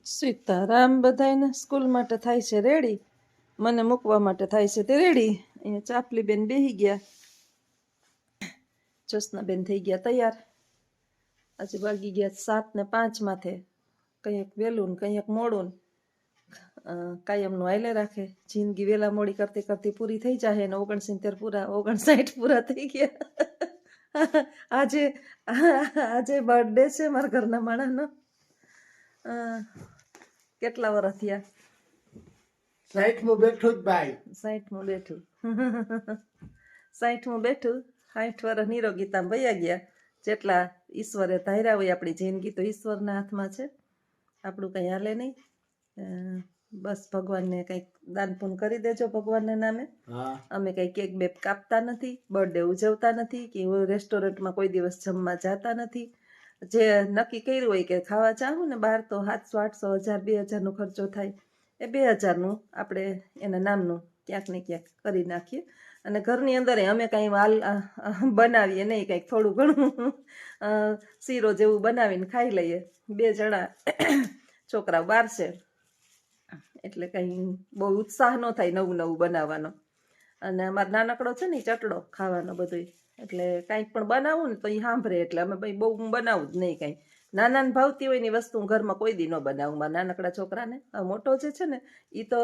સીતારામ બધાયને સ્કૂલ માટે થાય છે રેડી, મને મૂકવા માટે થાય છે તે રેડી. અહીંયા ચાપલી બેન બેહી ગયા, જ્યોત્સનાબેન થઈ ગયા તૈયાર. આજે વાગી ગયા 7:05 માથે, કંઈક વહેલું ને કંઈક મોડું. કાયમનું હાલે રાખે, જિંદગી વહેલા મોડી કરતી કરતી પૂરી થઈ જાય ને 69 પૂરા 59 પૂરા થઈ ગયા. આજે બર્થડે છે મારા ઘરના માણસનો. કેટલા વર્ષ થયા? 60 બેઠું જ ભાઈ. 60 બેઠું. 60 બેઠું. 60 વર્ષ નિરોગીતામાં વયા ગયા. જેટલા ઈશ્વરે ધાર્યા હોય આપણી જિંદગી તો ઈશ્વરના હાથમાં છે, આપણું કંઈ હાલે નહીં. બસ ભગવાનને કંઈક દાન પુન કરી દેજો ભગવાનના નામે. અમે કંઈ કેક બેક કાપતા નથી, બર્થડે ઉજવતા નથી, કે રેસ્ટોરન્ટમાં કોઈ દિવસ જમવા જતા નથી. જે નક્કી કર્યું હોય કે ખાવા ચાહું ને બહાર તો 700 800 1000 2000નો ખર્ચો થાય, એ 2000નું આપણે એના નામનું ક્યાંક ને ક્યાંક કરી નાખીએ. અને ઘરની અંદર અમે કાંઈ વાલ બનાવીએ નહીં, કંઈક થોડું ઘણું શીરો જેવું બનાવીને ખાઈ લઈએ. 2 જણા છોકરાઓ બહાર છે એટલે કંઈ બહુ ઉત્સાહ ન થાય નવું નવું બનાવવાનો. અને અમારો નાનકડો છે ને ચટડો ખાવાનો બધું, એટલે કાંઈક પણ બનાવું ને તો એ સાંભળે. એટલે અમે ભાઈ બહુ બનાવું જ નહીં કાંઈ. નાનાને ભાવતી હોય ની વસ્તુ હું ઘરમાં કોઈ દી ન બનાવું. મારા નાનકડા છોકરાને, મોટો જે છે ને એ તો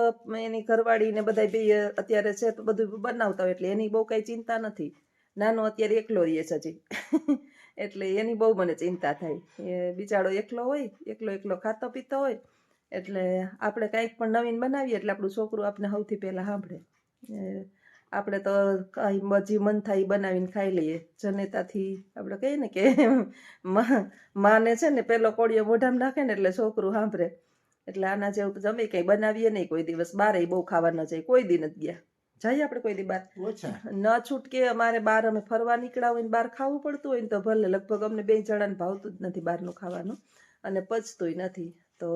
એની ઘરવાળી ને બધા બે અત્યારે છે તો બધું બનાવતા હોય એટલે એની બહુ કાંઈ ચિંતા નથી. નાનો અત્યારે એકલો રહીએ છે હજી એટલે એની બહુ મને ચિંતા થાય. એ બિચારો એકલો હોય, એકલો ખાતો પીતો હોય એટલે આપણે કાંઈક પણ નવીન બનાવીએ એટલે આપણું છોકરું આપણે સૌથી પહેલાં સાંભળે. આપણે તો કાંઈ મન થાય બનાવીને ખાઈ લઈએ. જનેતાથી આપણે કહીએ ને કે માને છે ને પેલો કોળિયો મોઢામાં નાખે ને એટલે છોકરું સાંભળે. એટલે આના જેવું તો જમે કંઈ બનાવીએ નહીં કોઈ દિવસ. બહાર બહુ ખાવા ન જાય, કોઈ દી નથી ગયા. જઈએ આપણે કોઈ દી બહાર ન છૂટકે. અમારે બહાર અમે ફરવા નીકળ્યા હોય ને બહાર ખાવું પડતું હોય ને તો ભલે, લગભગ અમને 2 જણાને ભાવતું જ નથી બહારનું ખાવાનું અને પચતુંય નથી. તો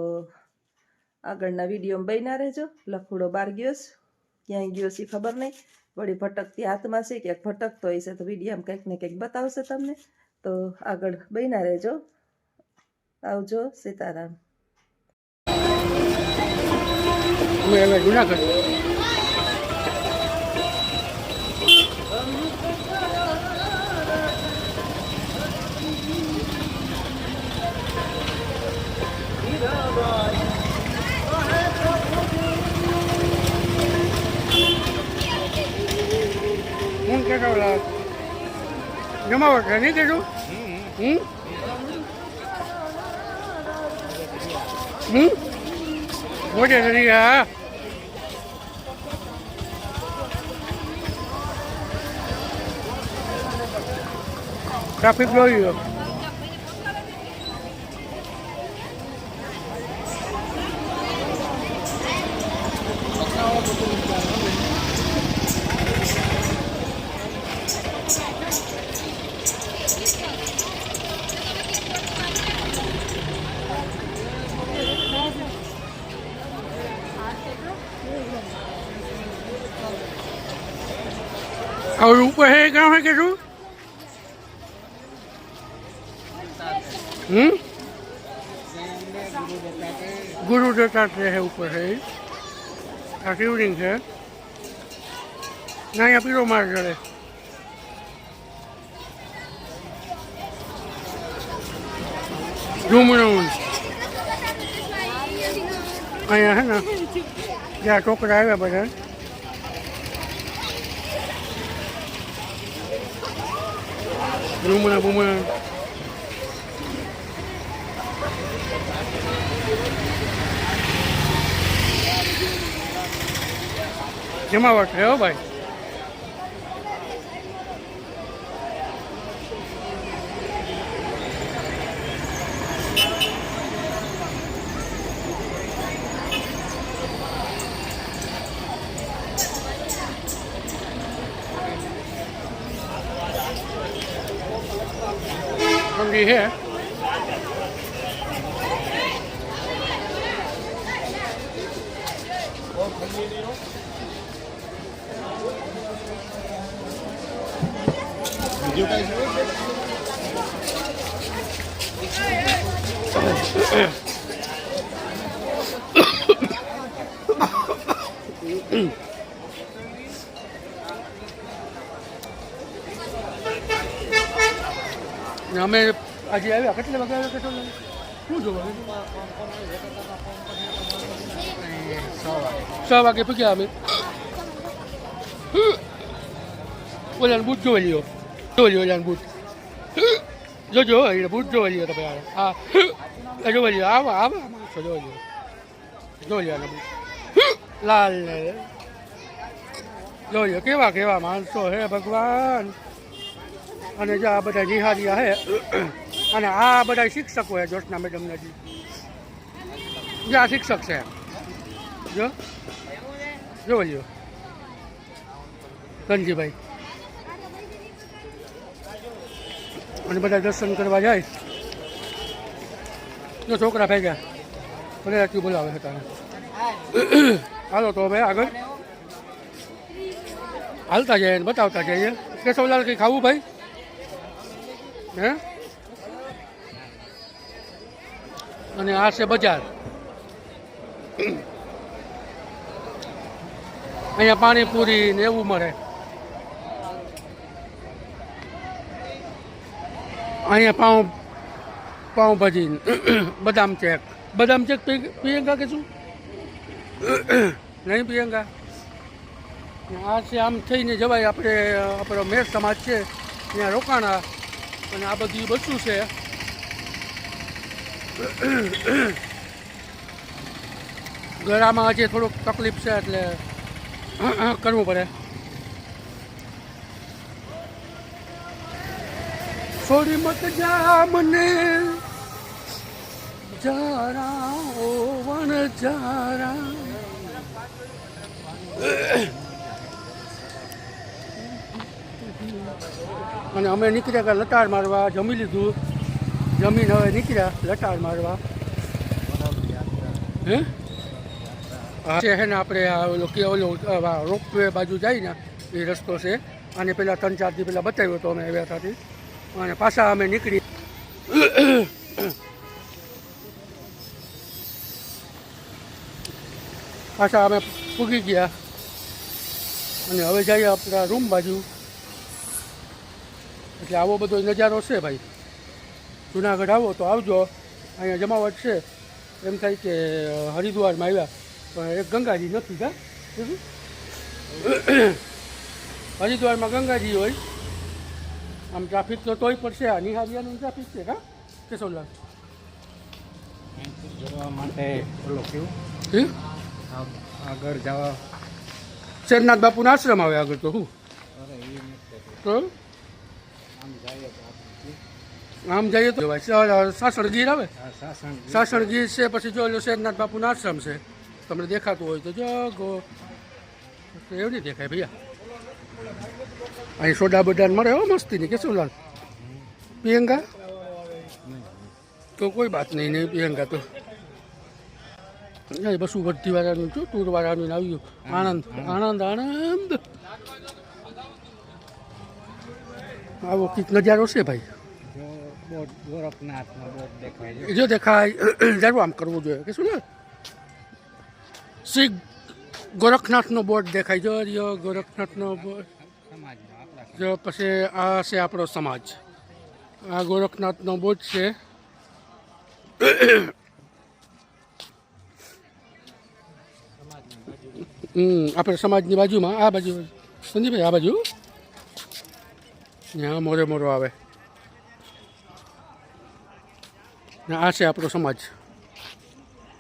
આગળના વિડીયોમાં બન્યા રહેજો. લખુડો બહાર ગયો છે, ક્યાંય ગયો છે ખબર નહીં, વળી ભટકતી હાથમાં છે, ક્યાંક ભટકતો હોય છે તો વિડીયામાં કંઈક ને કંઈક બતાવશે તમને. તો આગળ બન્યા રહેજો. આવજો. સીતારામ. જુનાગઢ હું કહેતો જમાવટ નહીં કીધું. મોટે કરી હા ટ્રાફિક જોઈ લો. और ऊपर है कहाँ है कैसू? गुरु दत्तात्रेय है ऊपर है. आ शिवलिंग है ना. यहाँ पीरो मार चढ़े. झूमणું અહીંયા है ना. જ્યાં છોકરા આવ્યા બધા રૂમણા બુમણા જમાવટ છે હો ભાઈ. ઠંડી છે. બીજું કઈ છે? ને અમે આજે આવ્યા કેટલા વાગે આવ્યા કેટલા વાગે શું જોવા 6 વાગે પૂગ્યા અમે ઓલાને બૂટ જોઈ લ્યો ઓલાને બૂટ જોજો એટલે બૂટ જોઈ લ્યો તમે હા જોઈ લ્યો આવા માણસો જોઈ લ્યો બૂટ લાલ ને જોઈ લ્યો કેવા માણસો હે ભગવાન અને જો આ બધા નિહારિયા હે અને આ બધા શિક્ષકો હે જોશના મેડમના જે આ શિક્ષક છે જો લ્યો ધનજીભાઈ અને બધા દર્શન કરવા જાય જો છોકરા ભેગા ભલે આટલું બોલાવે હતા હાલો તો હવે આગળ હાલતા જઈએ બતાવતા જઈએ કેશવલાલ કંઈ ખાવું ભાઈ હે અને આ છે બજાર અહીંયા પાણીપુરી ને એવું મળે અહીંયા પાઉંભાજી બદામ ચેક પ્રિયંકા કે શું નહીં પ્રિયંકા આ છે આમ થઈને જવાય આપણે આપણો મેર સમાજ છે ત્યાં રોકાણા અને આ બધી વસ્તુ છે ગળામાં હજી થોડુંક તકલીફ છે એટલે કરવું પડે છોડી મત જા મને જારા ઓ વન જારા અને અમે નીકળ્યા કે લટાર મારવા જમી લીધું જમીન હવે નીકળ્યા લટાર મારવા હે છે ને આપણે ઓલો રોપવે બાજુ જાય ને એ રસ્તો છે અને પેલા 3-4 દી પહેલાં બતાવ્યો હતો અમે આવ્યા ત્યાંથી અને પાછા અમે નીકળી પાછા અમે પૂગી ગયા અને હવે જઈએ આપણા રૂમ બાજુ એટલે આવો બધો નજારો છે ભાઈ જુનાગઢ આવો તો આવજો અહીંયા જમાવટ છે એમ થાય કે હરિદ્વારમાં આવ્યા પણ એક ગંગાજી નથી કા હરિદ્વારમાં ગંગાજી હોય આમ ટ્રાફિક તો તોય પડશે આ નિહારિયાનું ટ્રાફિક છે કા કેશવલાલ જવા માટે બોલો કેવું આગળ જવા શેરનાથ બાપુના આશ્રમ આવે આગળ તો શું તો આમ જઈએ તો સાસણ ગીર આવે સાસણ ગીર છે પછી જો શેરનાથ બાપુના આશ્રમ છે તમને દેખાતું હોય તો જો એવું નહીં દેખાય ભૈયા અહીં સોડા બડા મળે હો મસ્તી નહીં કેશવલાલ પ્રિયંકા તો કોઈ બાત નહીં પ્રિયંકા તો બસું ભરતી વાળાનું છું ટૂર વાળાનું આવ્યું આનંદ આનંદ આનંદ આવો કંઈક નજારો છે ભાઈ જો દેખાય જરૂર આમ કરવું જોઈએ કે શું ને શ્રી ગોરખનાથનો બોર્ડ દેખાય જો ગોરખનાથનો બોર્ડ જો પછી આ છે આપણો સમાજ આ ગોરખનાથનો બોર્ડ છે આપણે સમાજની બાજુમાં આ બાજુ સંજીભાઈ આ બાજુ ત્યાં મોરે આવે ને આ છે આપણો સમાજ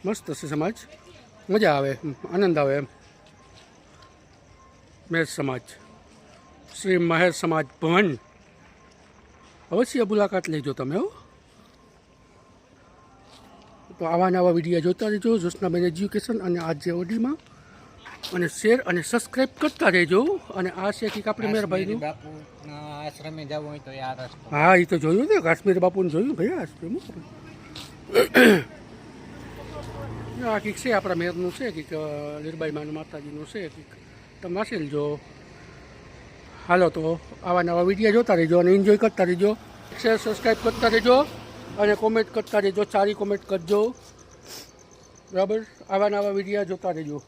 મસ્ત છે સમાજ મજા આવે આનંદ આવે એમ મહેર સમાજ શ્રી મહેર સમાજ ભવન અવશ્ય મુલાકાત લેજો તમે હો તો આવા નવા વિડીયો જોતા રહેજો જોશનાબેન એજ્યુકેશન અને આજે ઓડીમાં અને શેર અને સબસ્ક્રાઈબ કરતા રહેજો અને આ છે કંઈક આપણે મેરભાઈનું આશ્રમે જવું હોય તો યાર હા એ તો જોયું ને કાશ્મીર બાપુને જોયું ભાઈ આશ્રમ આ કંઈક છે આપણા મેરનું છે કંઈક લીરબાઈ માનું માતાજીનું છે કંઈક તમે વાંચી લેજો હાલો તો આવા નવા વિડીયો જોતા રહેજો અને એન્જોય કરતા રહેજો શેર સબસ્ક્રાઈબ કરતા રહેજો અને કોમેન્ટ કરતા રહેજો સારી કોમેન્ટ કરજો બરાબર આવા નવા વિડીયો જોતા રહેજો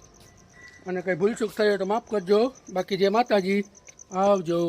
અને કંઈ ભૂલચૂક થઈ હોય તો માફ કરજો બાકી જય માતાજી આવજો.